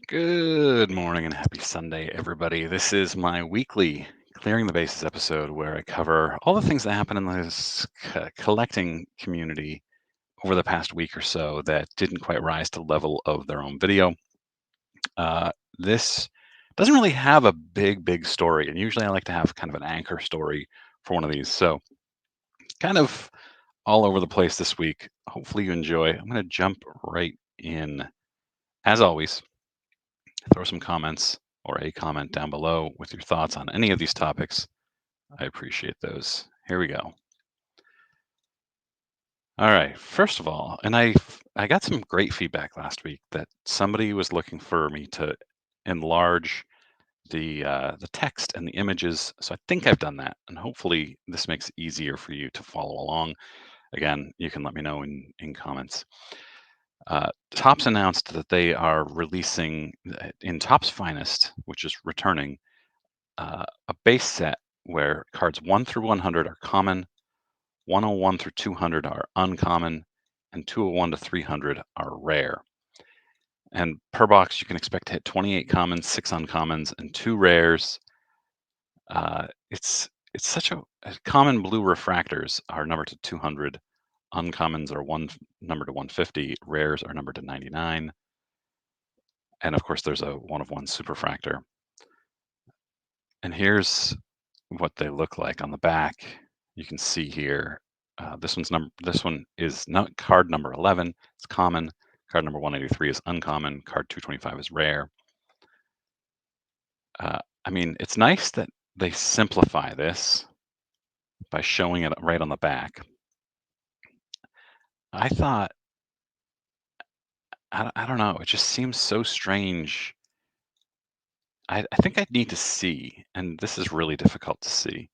Good morning and happy Sunday, everybody. This is my weekly Clearing the Bases episode where I cover all the things that happen in this collecting community over the past week or so that didn't quite rise to the level of their own video. This doesn't really have a big story, and usually I like to have kind of an anchor story for one of these. So, kind of all over the place this week. Hopefully, you enjoy. I'm going to jump right in. As always, throw some comments or a comment down below with your thoughts on any of these topics. I appreciate those. Here we go. All right. First of all, and I got some great feedback last week that somebody was looking for me to enlarge the text and the images. So I think I've done that, and hopefully this makes it easier for you to follow along. Again, you can let me know in comments. Topps announced that they are releasing in Topps Finest, which is returning, a base set where cards 1 through 100 are common, 101 through 200 are uncommon, and 201 to 300 are rare. And per box, you can expect to hit 28 commons, 6 uncommons, and 2 rares. It's such a common blue refractors are numbered to 200, uncommons are numbered to 150, rares are numbered to 99, and of course there's a 1 of 1 superfractor. And here's what they look like on the back. You can see here. This one is not card number 11. It's common. Card number 183 is uncommon. Card 225 is rare. I mean, it's nice that they simplify this by showing it right on the back. I thought, I don't know, it just seems so strange. I think I'd need to see, and this is really difficult to see.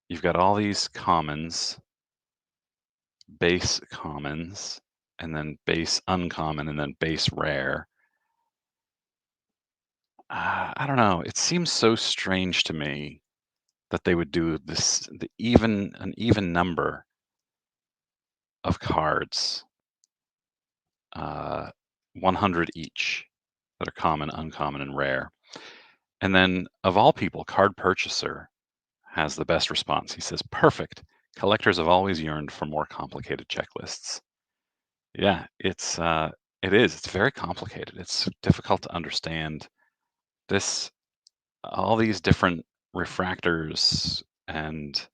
You've got all these commons, base commons, and then base uncommon, and then base rare. I don't know. It seems so strange to me that they would do this, an even number of cards, uh, 100 each that are common, uncommon, and rare. And then, of all people, Card Purchaser has the best response. He says, "Perfect. Collectors have always yearned for more complicated checklists." Yeah, it is. It's very complicated. It's difficult to understand this all these different refractors and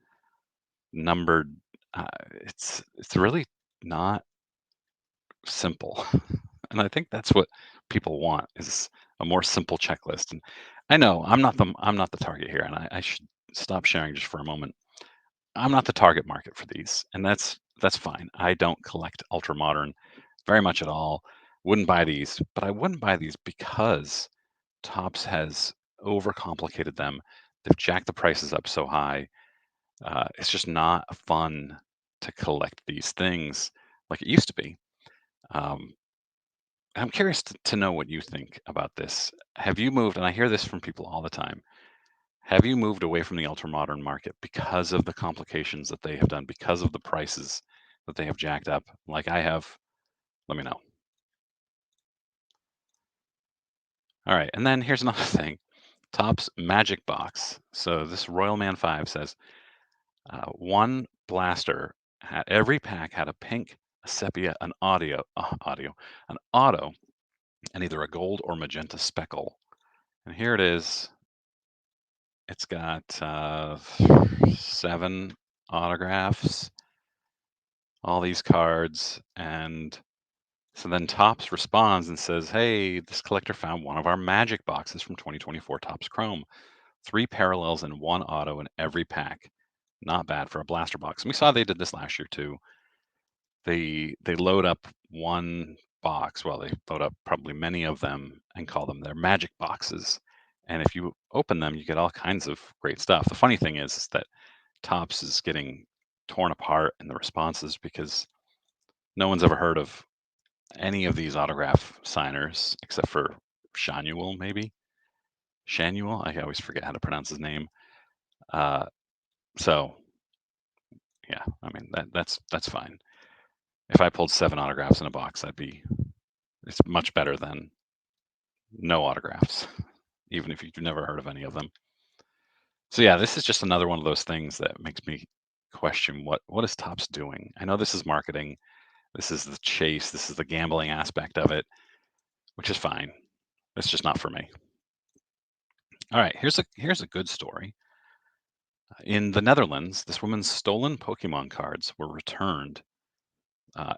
numbered. Uh, it's really not simple, and I think that's what people want is a more simple checklist. And I know I'm not the target here, and I should stop sharing just for a moment. I'm not the target market for these, and that's fine. I don't collect ultra modern very much at all. Wouldn't buy these, but I wouldn't buy these because Topps has overcomplicated them. They've jacked the prices up so high. It's just not fun to collect these things like it used to be. Um, I'm curious to know what you think about this. Have you moved, and I hear this from people all the time, have you moved away from the ultra modern market because of the complications that they have done, because of the prices that they have jacked up, like I have? Let me know. All right, and then here's another thing. Topps Magic Box. So this Royal Man 5 says one blaster had every pack had a pink, a sepia, an auto, and either a gold or magenta speckle. And here it is. It's got 7 autographs, all these cards, and so then Topps responds and says, "Hey, this collector found one of our magic boxes from 2024 Topps Chrome. 3 parallels and 1 auto in every pack. Not bad for a blaster box." And we saw they did this last year too. They load up one box, well, they load up probably many of them and call them their magic boxes. And if you open them, you get all kinds of great stuff. The funny thing is that Topps is getting torn apart in the responses because no one's ever heard of any of these autograph signers except for Shanuel, maybe. Shanuel? I always forget how to pronounce his name. Uh, so yeah, I mean that's fine. If I pulled 7 autographs in a box, It's much better than no autographs, even if you've never heard of any of them. So yeah, this is just another one of those things that makes me question what is Topps doing? I know this is marketing, this is the chase, this is the gambling aspect of it, which is fine. It's just not for me. All right, here's a good story. In the Netherlands, this woman's stolen Pokemon cards were returned.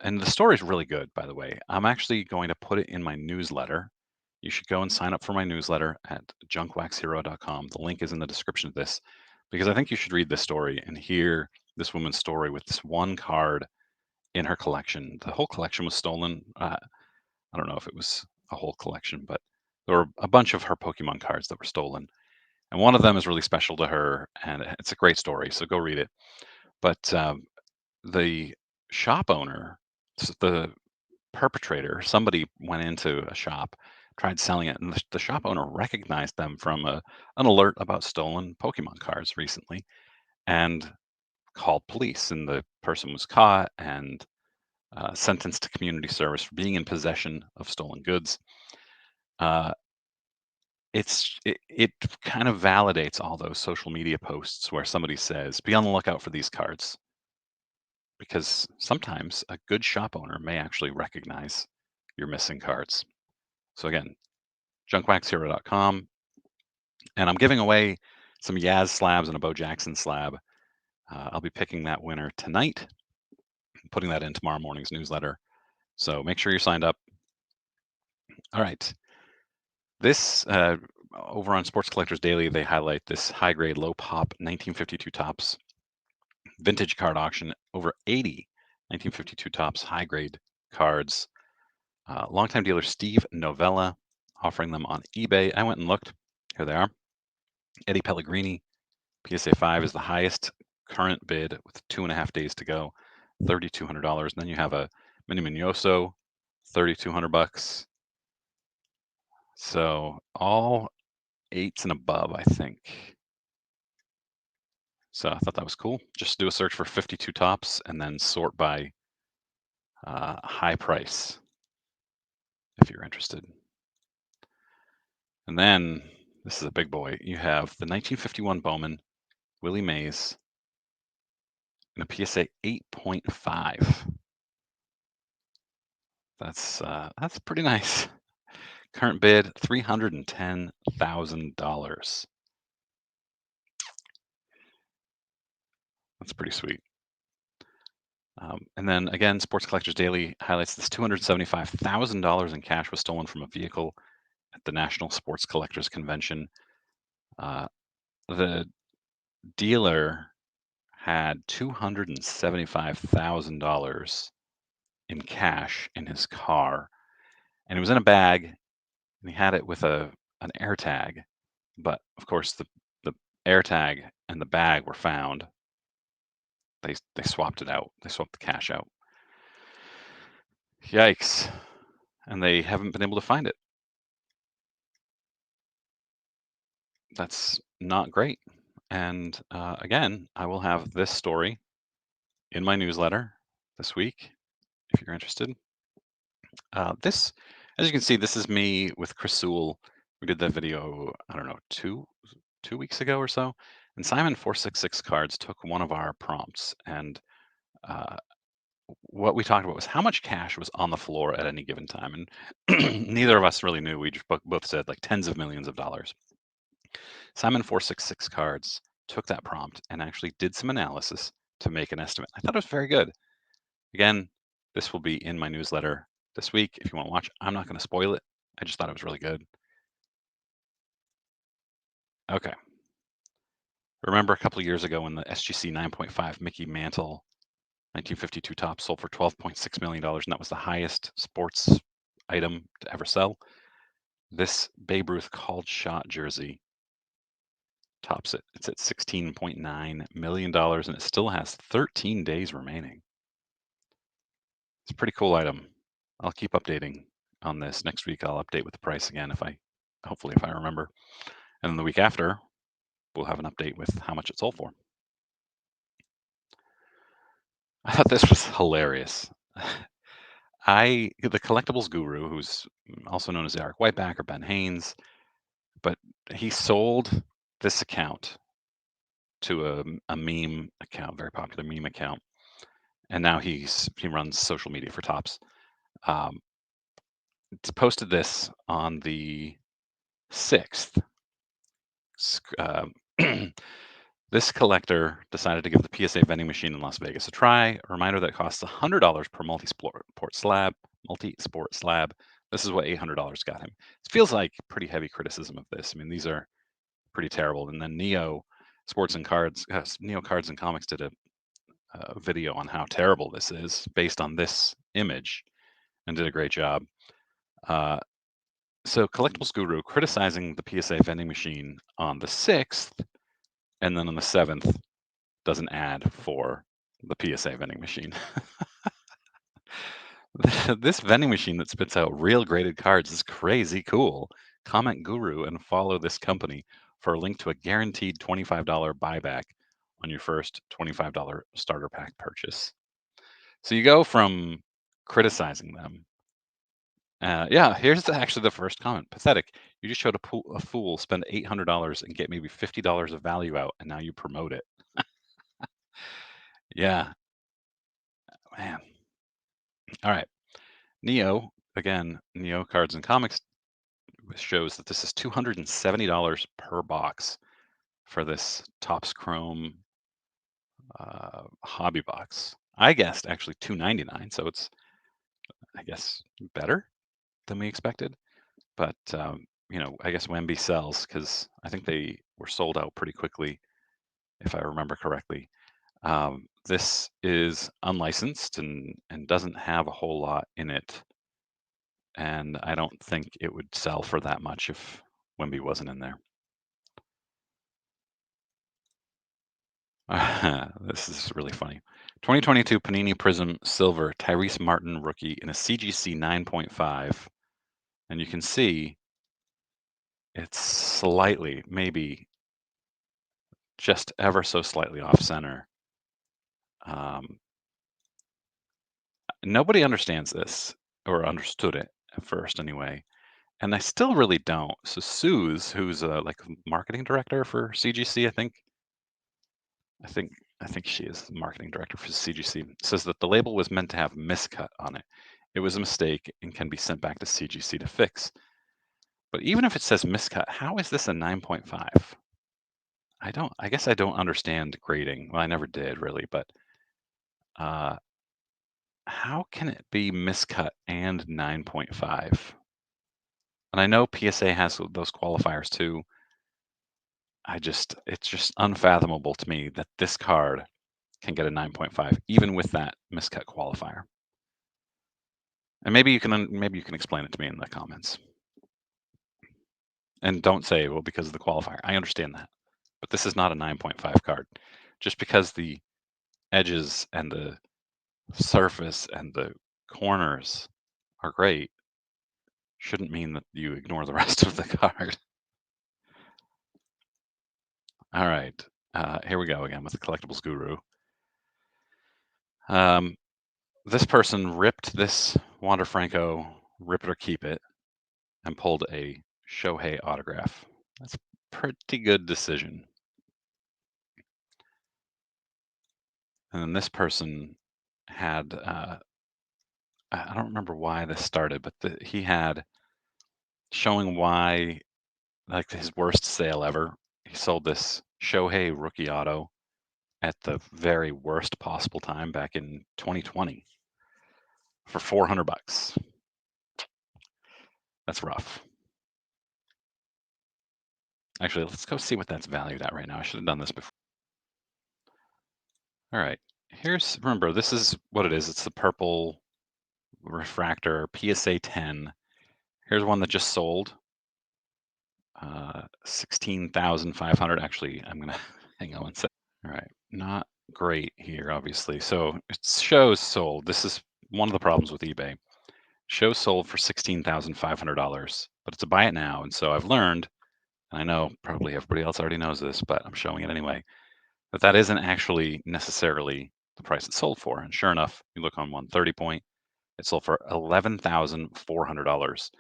And the story is really good, by the way. I'm actually going to put it in my newsletter. You should go and sign up for my newsletter at junkwaxhero.com. The link is in the description of this because I think you should read this story and hear this woman's story with this one card in her collection. The whole collection was stolen. I don't know if it was a whole collection, but there were a bunch of her Pokemon cards that were stolen. And one of them is really special to her, and it's a great story. So go read it. But the shop owner, the perpetrator, somebody went into a shop, tried selling it, and the shop owner recognized them from an alert about stolen Pokemon cards recently and called police. And the person was caught and sentenced to community service for being in possession of stolen goods. Uh, it kind of validates all those social media posts where somebody says, "Be on the lookout for these cards," because sometimes a good shop owner may actually recognize your missing cards. So again, junkwaxhero.com, and I'm giving away some Yaz slabs and a Bo Jackson slab. I'll be picking that winner tonight, putting that in tomorrow morning's newsletter. So make sure you're signed up. All right. This over on Sports Collectors Daily, they highlight this high grade, low pop 1952 Topps vintage card auction. Over 80 1952 Topps high grade cards. Longtime dealer Steve Novella offering them on eBay. I went and looked. Here they are. Eddie Pellegrini, PSA 5 is the highest current bid with 2.5 days to go, $3,200. And then you have a Mini Mignoso, $3,200. So all eights and above, I think. So I thought that was cool. Just do a search for 52 Topps and then sort by high price if you're interested. And then this is a big boy. You have the 1951 Bowman, Willie Mays, and a PSA 8.5. That's pretty nice. Current bid $310,000. That's pretty sweet. And then again, Sports Collectors Daily highlights this $275,000 in cash was stolen from a vehicle at the National Sports Collectors Convention. The dealer had $275,000 in cash in his car, and it was in a bag, and he had it with an air tag. But of course, the air tag and the bag were found. They swapped it out. They swapped the cash out. Yikes! And they haven't been able to find it. That's not great. And again, I will have this story in my newsletter this week if you're interested. This, as you can see, this is me with Chris Sewell. We did that video, I don't know, two weeks ago or so. And Simon 466 Cards took one of our prompts, and uh, what we talked about was how much cash was on the floor at any given time, and neither of us really knew. We just both said like tens of millions of dollars. Simon 466 Cards took that prompt and actually did some analysis to make an estimate. I thought it was very good. Again, this will be in my newsletter this week if you want to watch. I'm not going to spoil it. I just thought it was really good. Okay. Remember a couple of years ago when the SGC 9.5 Mickey Mantle 1952 Topps sold for $12.6 million, and that was the highest sports item to ever sell. This Babe Ruth called shot jersey tops it. It's at $16.9 million, and it still has 13 days remaining. It's a pretty cool item. I'll keep updating on this. Next week, I'll update with the price again hopefully if I remember. And then the week after, we'll have an update with how much it sold for. I thought this was hilarious. the collectibles guru, who's also known as Eric Whiteback or Ben Haynes, but he sold this account to a meme account, very popular meme account, and now he runs social media for Tops. Um, Posted this on the 6th. This collector decided to give the PSA vending machine in Las Vegas a try. A reminder that it costs $100 per multi-sport slab. This is what $800 got him. It feels like pretty heavy criticism of this. I mean, these are pretty terrible. And then Neo Cards and Comics did a video on how terrible this is based on this image and did a great job. So Collectibles Guru criticizing the PSA vending machine on the 6th, and then on the 7th does an ad for the PSA vending machine. This vending machine that spits out real graded cards is crazy cool. Comment Guru and follow this company for a link to a guaranteed $25 buyback on your first $25 starter pack purchase. So you go from criticizing them. Yeah, here's actually the first comment. Pathetic. You just showed a fool spend $800 and get maybe $50 of value out, and now you promote it. Yeah, man. All right. Neo Cards and Comics shows that this is $270 per box for this Topps Chrome hobby box. I guessed actually $299, so it's, I guess, better than we expected. But I guess Wemby sells because I think they were sold out pretty quickly, if I remember correctly. This is unlicensed and doesn't have a whole lot in it, and I don't think it would sell for that much if Wemby wasn't in there. This is really funny. 2022 Panini Prism Silver Tyrese Martin rookie in a CGC 9.5, and you can see it's slightly, maybe just ever so slightly off center. Um, Nobody understands this or understood it at first anyway, and I still really don't. So Suze, who's like marketing director for CGC, I think I think she is the marketing director for CGC, says that the label was meant to have miscut on it. It was a mistake and can be sent back to CGC to fix. But even if it says miscut, how is this a 9.5? I guess I don't understand grading. Well, I never did really, but uh, how can it be miscut and 9.5? And I know PSA has those qualifiers too. It's just unfathomable to me that this card can get a 9.5 even with that miscut qualifier. And maybe you can explain it to me in the comments. And don't say, well, because of the qualifier. I understand that. But this is not a 9.5 card. Just because the edges and the surface and the corners are great shouldn't mean that you ignore the rest of the card. All right. Here we go again with the collectibles guru. This person ripped this Wander Franco, rip it or keep it, and pulled a Shohei autograph. That's a pretty good decision. And then this person had, I don't remember why this started, but he had showing why, like his worst sale ever. He sold this Shohei Rookie Auto at the very worst possible time back in 2020 for $400. That's rough. Actually, let's go see what that's valued at right now. I should have done this before. All right. Remember, this is what it is. It's the purple refractor PSA 10. Here's one that just sold. 16,500. Actually, I'm gonna hang on one sec. All right, not great here, obviously. So it shows sold. This is one of the problems with eBay. Shows sold for $16,500, but it's a buy it now. And so I've learned, and I know probably everybody else already knows this, but I'm showing it anyway, that isn't actually necessarily the price it's sold for. And sure enough, you look on 130 point, It sold for $11,400.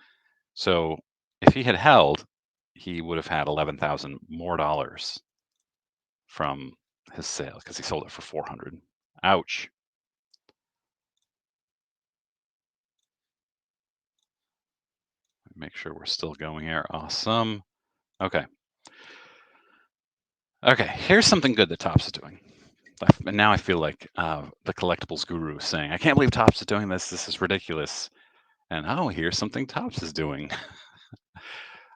So if he had held, he would have had 11,000 more dollars from his sale because he sold it for 400. Ouch. Make sure we're still going here. Awesome. Okay. Okay. Here's something good that Topps is doing. And now I feel like the collectibles guru is saying, I can't believe Topps is doing this. This is ridiculous. And oh, here's something Topps is doing.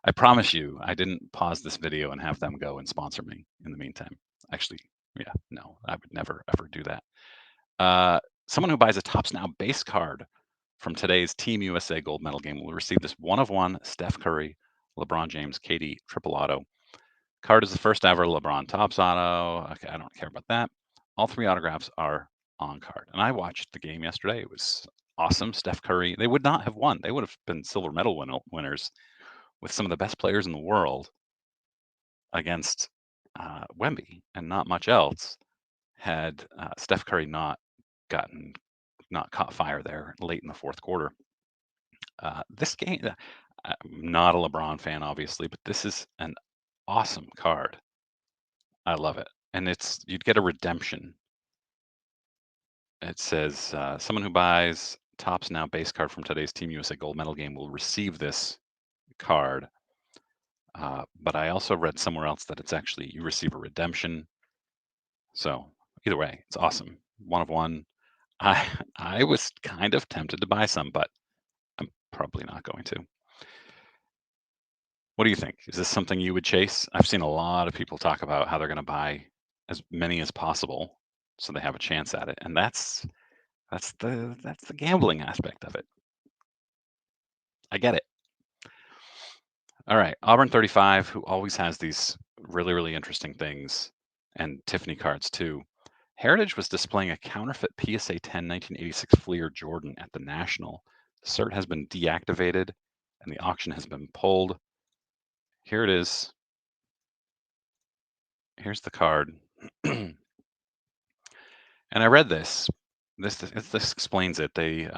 I promise you, I didn't pause this video and have them go and sponsor me in the meantime. Actually, yeah, no, I would never ever do that. Someone who buys a Topps Now base card from today's Team USA gold medal game will receive this one of one Steph Curry, LeBron James, KD triple auto. Card is the first ever LeBron Topps auto. Okay, I don't care about that. All three autographs are on card. And I watched the game yesterday. It was awesome. Steph Curry, they would not have won. They would have been silver medal winners with some of the best players in the world against Wemby and not much else had Steph Curry not caught fire there late in the fourth quarter. This game, I'm not a LeBron fan, obviously, but this is an awesome card. I love it, and you'd get a redemption. It says someone who buys Topps Now base card from today's Team USA gold medal game will receive this card. But I also read somewhere else that it's actually you receive a redemption. So either way, it's awesome. One of one. I I was kind of tempted to buy some, but I'm probably not going to. What do you think? Is this something you would chase? I've seen a lot of people talk about how they're going to buy as many as possible so they have a chance at it, and that's the gambling aspect of it. I get it. All right, Auburn 35, who always has these really, really interesting things, and Tiffany cards too. Heritage was displaying a counterfeit PSA 10 1986 Fleer Jordan at the National. The cert has been deactivated and the auction has been pulled. Here it is. Here's the card. And I read this. This explains it. The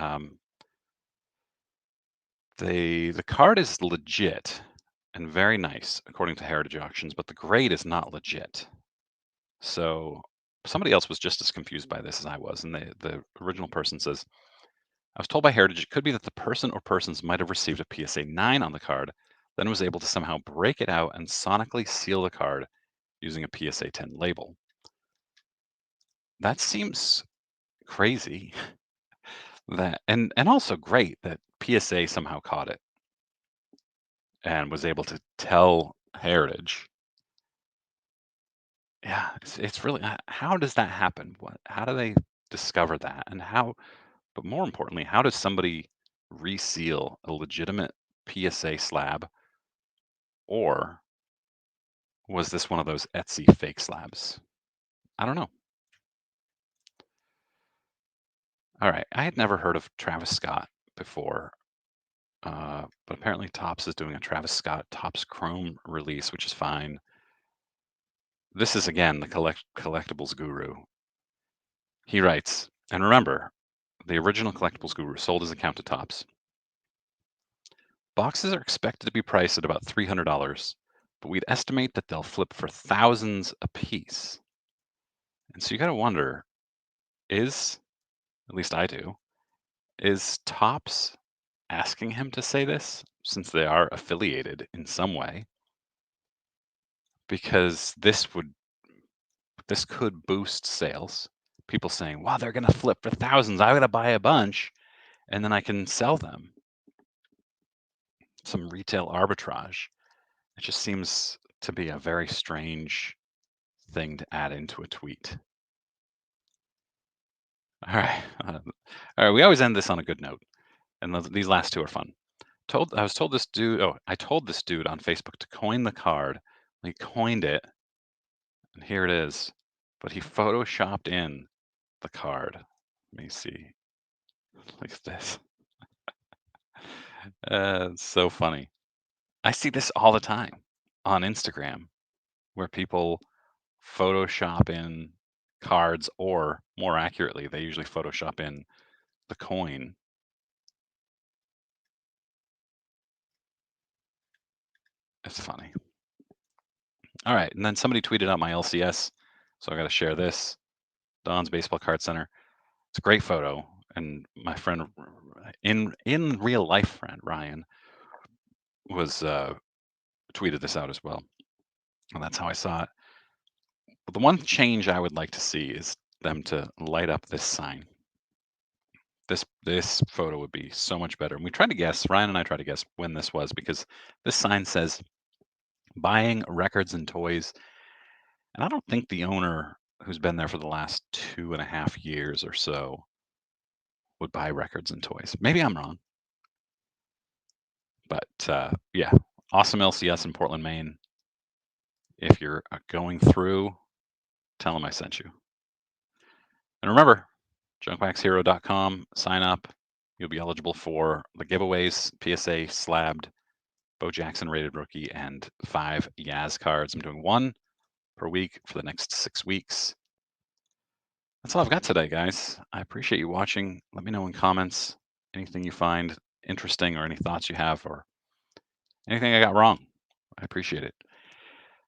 card is legit and very nice according to Heritage Auctions, but the grade is not legit. So somebody else was just as confused by this as I was, and the original person says, I was told by Heritage it could be that the person or persons might have received a PSA 9 on the card, then was able to somehow break it out and sonically seal the card using a PSA 10 label. That seems crazy. That and also great that PSA somehow caught it and was able to tell Heritage. Yeah, it's really how does that happen? How do they discover that? And but more importantly, how does somebody reseal a legitimate PSA slab, or was this one of those Etsy fake slabs? I don't know. All right, I had never heard of Travis Scott before, but apparently Topps is doing a Travis Scott Topps Chrome release, which is fine. This is again the collectibles guru. He writes, and remember, the original collectibles guru sold his account to Topps. Boxes are expected to be priced at about $300, but we'd estimate that they'll flip for thousands a piece. And so you got to wonder, at least I do, is Topps asking him to say this since they are affiliated in some way? Because this could boost sales. People saying, wow, they're going to flip for thousands. I'm going to buy a bunch and then I can sell them. Some retail arbitrage. It just seems to be a very strange thing to add into a tweet. All right. All right. We always end this on a good note. And these last two are fun. I told this dude on Facebook to coin the card. He coined it, and here it is. But he photoshopped in the card. Let me see. Look at this. It's so funny. I see this all the time on Instagram where people Photoshop in cards, or more accurately, they usually Photoshop in the coin. It's funny. All right, and then somebody tweeted out my LCS, so I got to share this. Don's Baseball Card Center. It's a great photo, and my friend, in real life friend Ryan, was tweeted this out as well, and that's how I saw it. But the one change I would like to see is them to light up this sign. This photo would be so much better. And we tried to guess. Ryan and I tried to guess when this was because this sign says buying records and toys. And I don't think the owner, who's been there for the last 2.5 years or so, would buy records and toys. Maybe I'm wrong, but yeah, awesome LCS in Portland, Maine. If you're going through, tell them I sent you. And remember, junkwaxhero.com, sign up. You'll be eligible for the giveaways, PSA slabbed, Bo Jackson rated rookie, and 5 Yaz cards. I'm doing one per week for the next 6 weeks. That's all I've got today, guys. I appreciate you watching. Let me know in comments anything you find interesting or any thoughts you have or anything I got wrong. I appreciate it.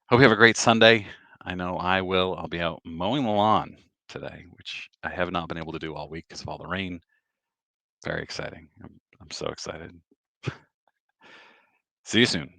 Hope you have a great Sunday. I know I will. I'll be out mowing the lawn today, which I have not been able to do all week because of all the rain. Very exciting. I'm so excited. See you soon.